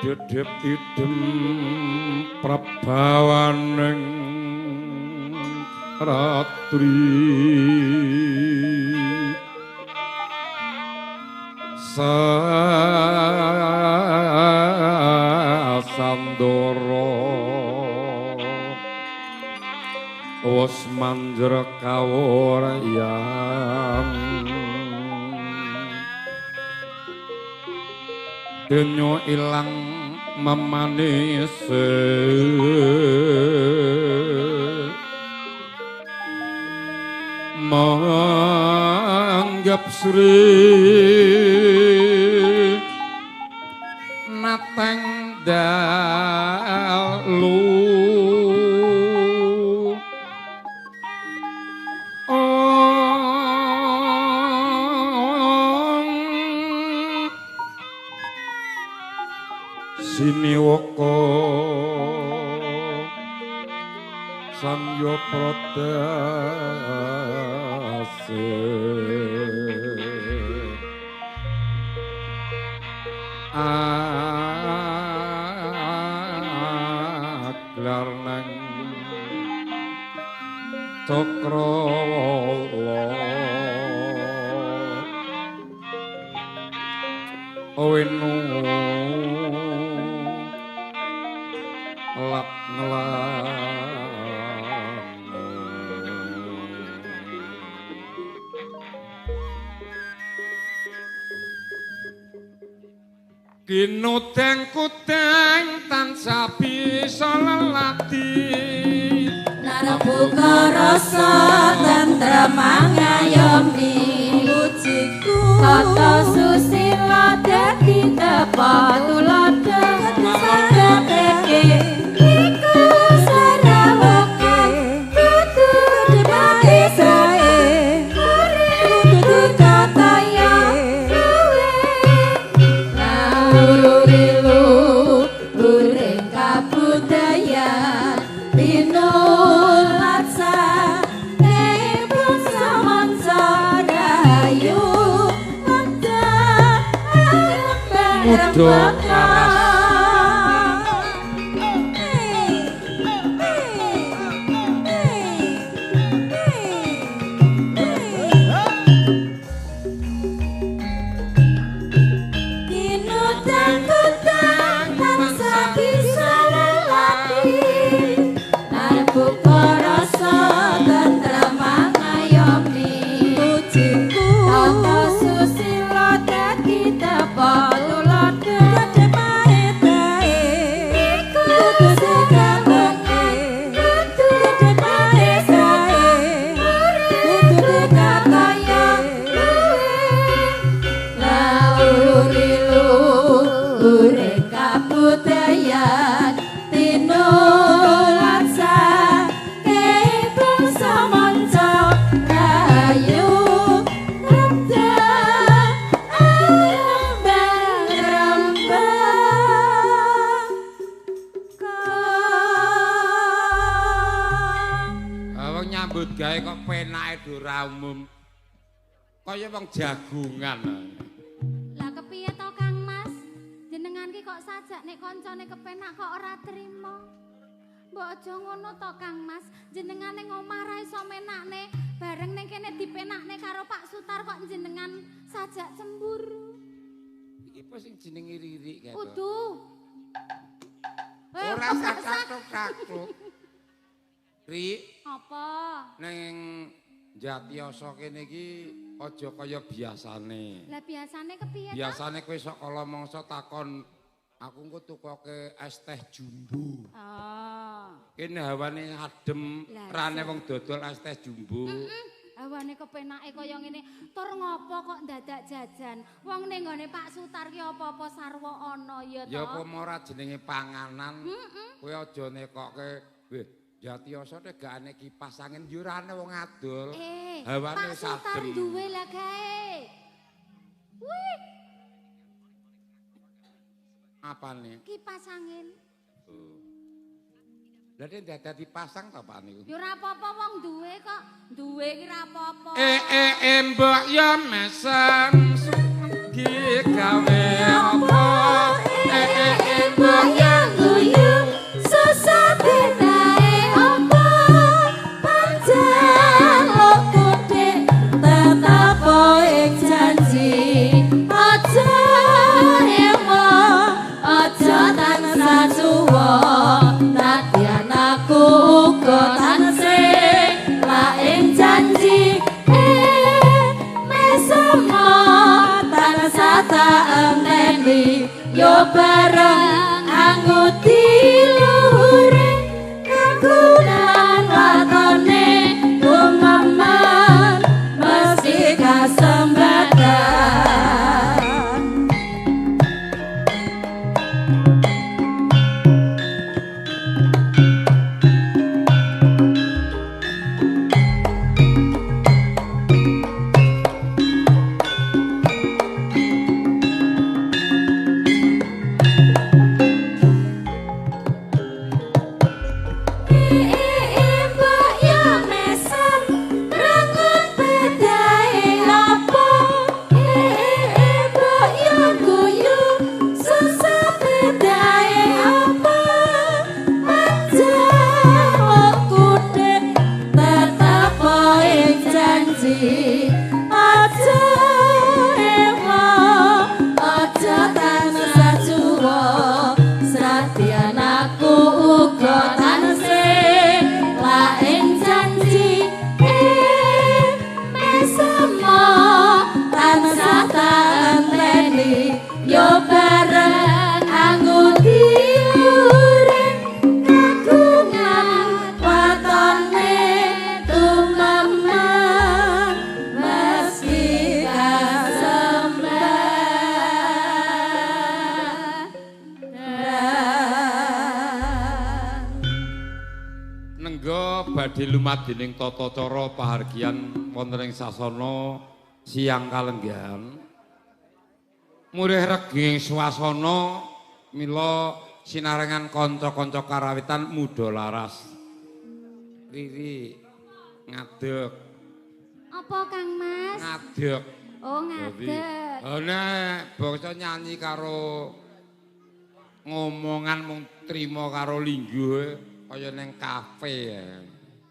Dedep idem prabawaning ratri sasandara wis manjra kawuryan donya ilang memanis manggap sri nateng dalu siniwaka sangya prodase aglar nang cakrawala wenu lap kinuteng kuteng tansah bisa lelati narebuka rasa tentrem ngayomi pujiku tata susila dadi tepa tuladha sadake iku sarawake kudu dibati sae kudu kataya Lurilu ureng kabudayan pinulatsa nebung samansa rahayu muda gawe kok penake ora umum kaya wong jagungan. Lah kepiye to Kang Mas? Jenengan ki kok sajak nek kancane kepenak kok ora trima. Mbok aja ngono to Kang Mas. Jenengan ning omah ra iso menakne, bareng ning kene dipenakne karo Pak Sutar kok jenengan sajak cemburu. Iki apa sing jenenge Riri kae? Kudu. Ora kathok-kathok. Ri, apa? Neng Jatiasa kene iki aja kaya biasane. Lah biasane kepiye? Biasane kowe sok kala mangsa takon aku engko tukoke es teh jumbo. Oh. Kene hawane adem, rane wong dodol es teh jumbo. Hawane kepenake kaya ngene. Tur ngopo kok dadak jajan? Wong ning gone Pak Sutar ki apa-apa sarwa ana ya to. Ya apa ora jenenge panganan. Kowe aja nekoke Jatiasa nek gak ane kipas angin yo ora ane wong adol. Hawane Pak Sutar duwe lah gae. Wih. Apane? Kipas angin. Lah nek dadak dipasang ta Pak niku? Ya ora apa-apa wong duwe kok. Duwe ki ora apa-apa. Mbok ya mesen sugi gawe apa? yo bareng anguti luhure kagunan watone umaman mesti kasembatan badhe lumadhening tata cara pahargyan wonten ing sasana siang kalenggahan murih reging swasana mila sinarengan kanca-kanca karawitan muda laras Riri ngadeg apa Kang Mas ngadeg oh ngadeg nek bangsa nyanyi karo ngomongan mung trima karo lingguh kaya ning kafe ya.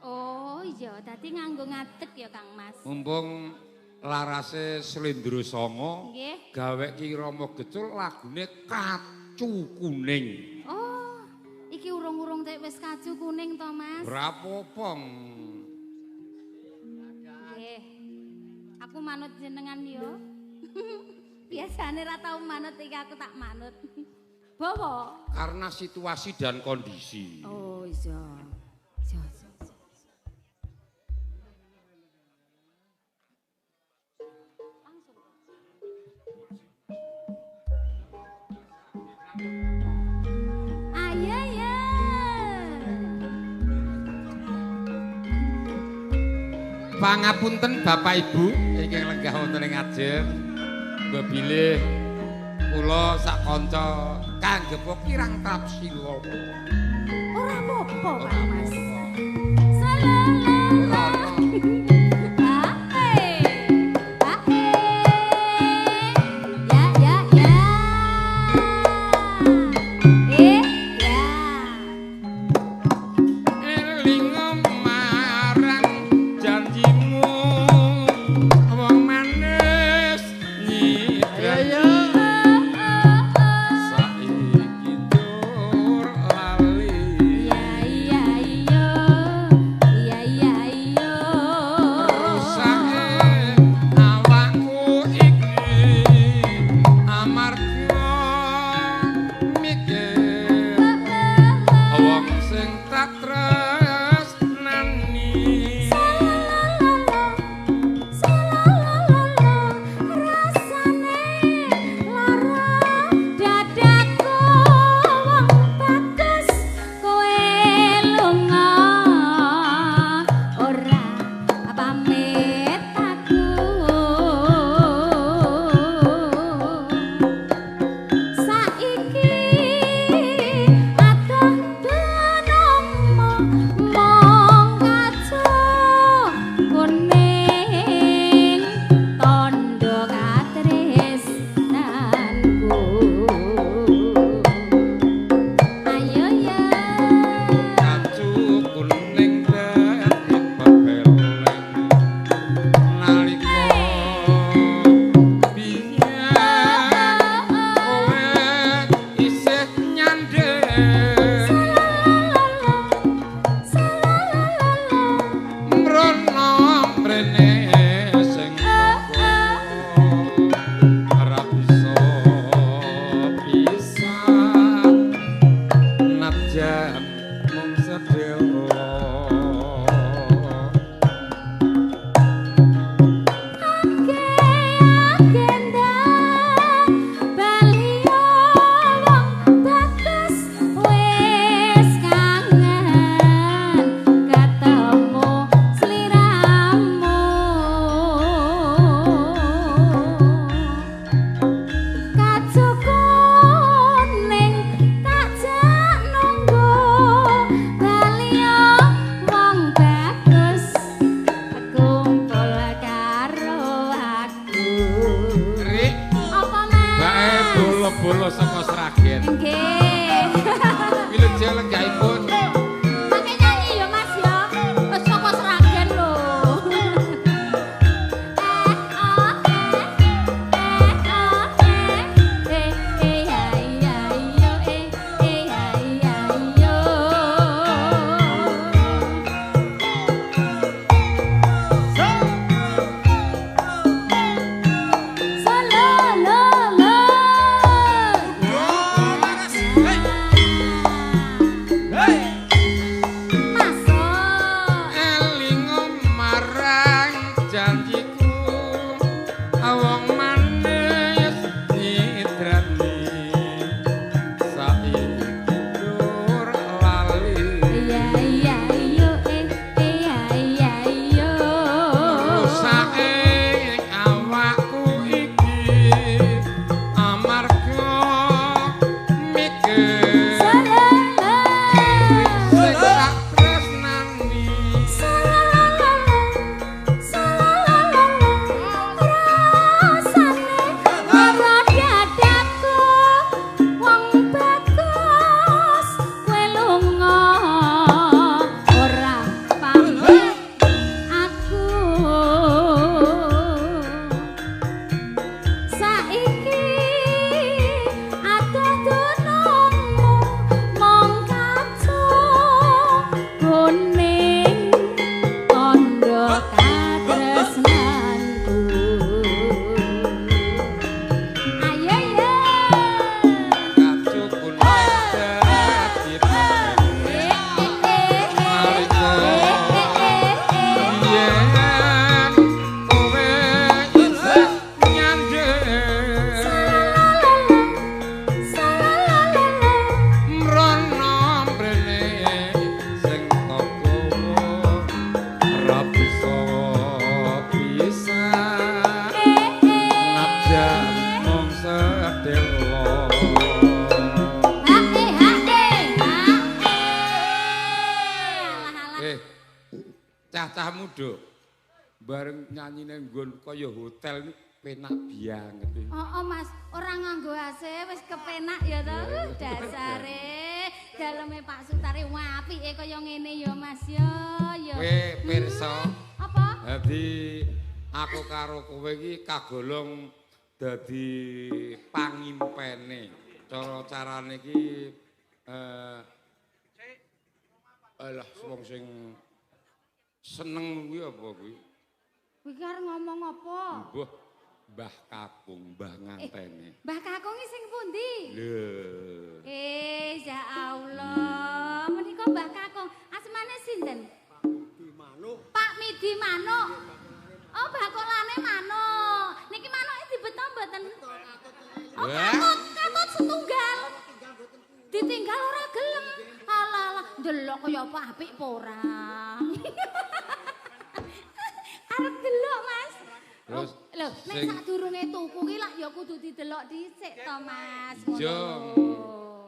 Oh iya, dadi nganggo ngadeg ya Kang Mas. Mumpung larase Slendra Sanga nggih gawe Ki Rama Gecul lagune Kacu Kuning. Oh, iki urung-urung tek wis kacu kuning to Mas. Ora apa-apa. Nggih. Aku manut jenengan yo. Biasane ra tau manut iki aku tak manut. Bawa. Karena situasi dan kondisi. Oh iya. Iya. Ayo ya. Pangapunten Bapak Ibu ingkang lenggah wonten ing ajeng. Mbah bilih kula sak kanca kangge kirang trapsila. Ora apa-apa, Kang Mas. Saiki tur lali. Iya iya iya. Bolo saka Sragen. Nggih. Wilujeng lenggahipun. Pakai nyanyi ya Mas ya. Wis saka Sragen lho. Cah-cah muda bareng nyanyine nggon kaya hotel penak banget. Oh Mas, ora nganggo AC wis kepenak ya to. Dasare daleme Pak Sutari apike kaya ngene ya Mas ya. Kowe pirsa. Apa? Dadi aku karo kowe iki kagolong dadi pangimpene. Cara-carane iki alah wong sing seneng kuwi apa kuwi? Kuwi arep ngomong apa? Mbah Kakung, Mbah ngantene. Mbah Kakung iki sing pundi? Lho. Ya Allah. Menika Mbah Kakung, asmane sinten? Pak Midi Manuk. Oh, bakolane manuk. Niki manuke dibeto mboten? Oh, katut setunggal. Ditinggal ora gelem. Alah, ndelok kaya apa apik apa ora. Arep delok, Mas. Terus lho, nek sadurunge tuku ki lak ya kudu didelok dhisik to, Mas. Jom.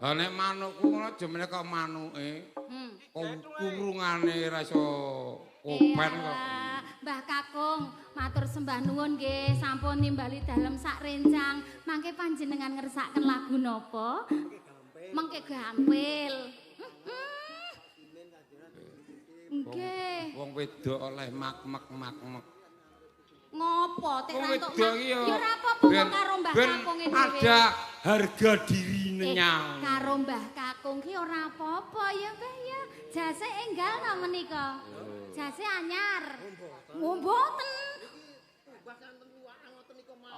Ha nek manukku ngono jemene kok manuke. Kurungane ra iso kopen kok. Mbah Kakung, matur sembah nuwun nggih sampun nimbali dalem sak rencang. Mangke panjenengan ngersakaken lagu napa? Mengke gampil. Nggih. Wong wedok oleh mak-mek. Ngopo tek Wong rantuk wedok iki ya ora apa-apa karo Mbah Kakung dhewe. Ada harga dirine Karo Mbah Kakung ki ora apa-apa ya Mbah ya. Jase enggal ta menika. Jase anyar. Mboten.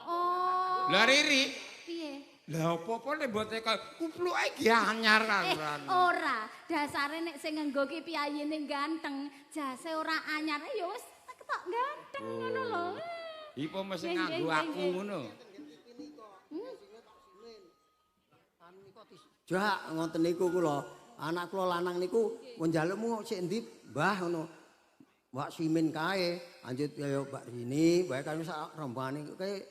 Oh. Lah Riri. Piye? Lah apa-apa nek mboten kupluke iki anyar kan. Ora, dasare nek sing nganggo ki piyayine ganteng, jase ora anyar ya wis ketok ganteng ngono lho. Ipo mesti nganggo aku ngono. Jak ngoten niku kula, anak kula lanang niku njalukmu sik endi, Mbah ngono. Mbak Simin kae, lanjut ya Mbak Rini, bae kan sak rombongane kae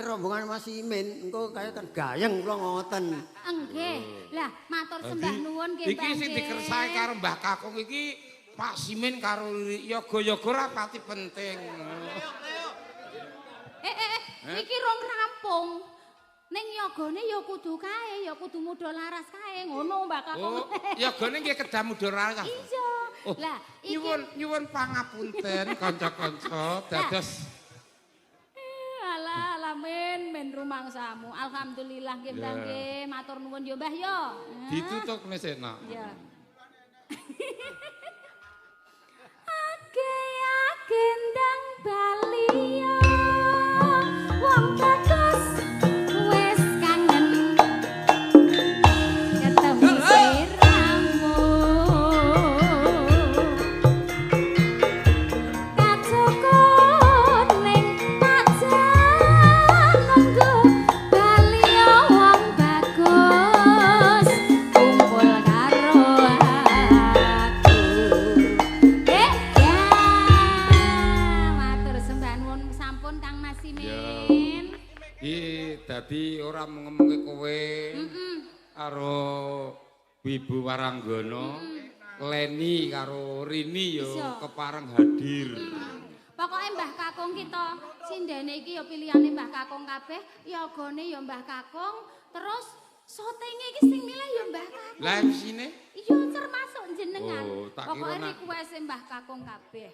rombongan Mas Simin, engko kae kan gayeng kula ngoten. Nggih. Lah matur sembah nuwun nggih Mbah. Iki sing dikersake karo Mbah Kakung iki Pak Simin karo yoga-yoga ora pati penting. Iki rong rampung. Ning yogane ya kudu kae, ya kudu mudha laras kae, ngono Mbak Kakung. Oh, yogane nggih kedah mudha laras. Iya. Oh, Lah, iki nyuwun pangapunten kanca-kanca dados alah men rumangsamu. Alhamdulillah nggih Mbah nggih, matur nuwun yo Mbah yo. ditutuk mesena. Iya. Ake ndang baliyo wong bagus wis kangen ketemu siramu kacokon ning pajan nunggu baliyo wong bagus kumpul karo aku ya matur sembah nuwun sampun Kang Mas Simin. Dadi ora ngomongke kowe karo Ibu Waranggana, Leni karo Rini yo kepareng hadir. Pokoke Mbah Kakung kita sindene iki ya pilihane Mbah Kakung kabeh, yogane ya Mbah Kakung, terus sotenge iki sing milih ya Mbah Kakung. Lah MC-ne? Iya termasuk jenengan. Oh, tak Pokoke kira request Mbah Kakung kabeh.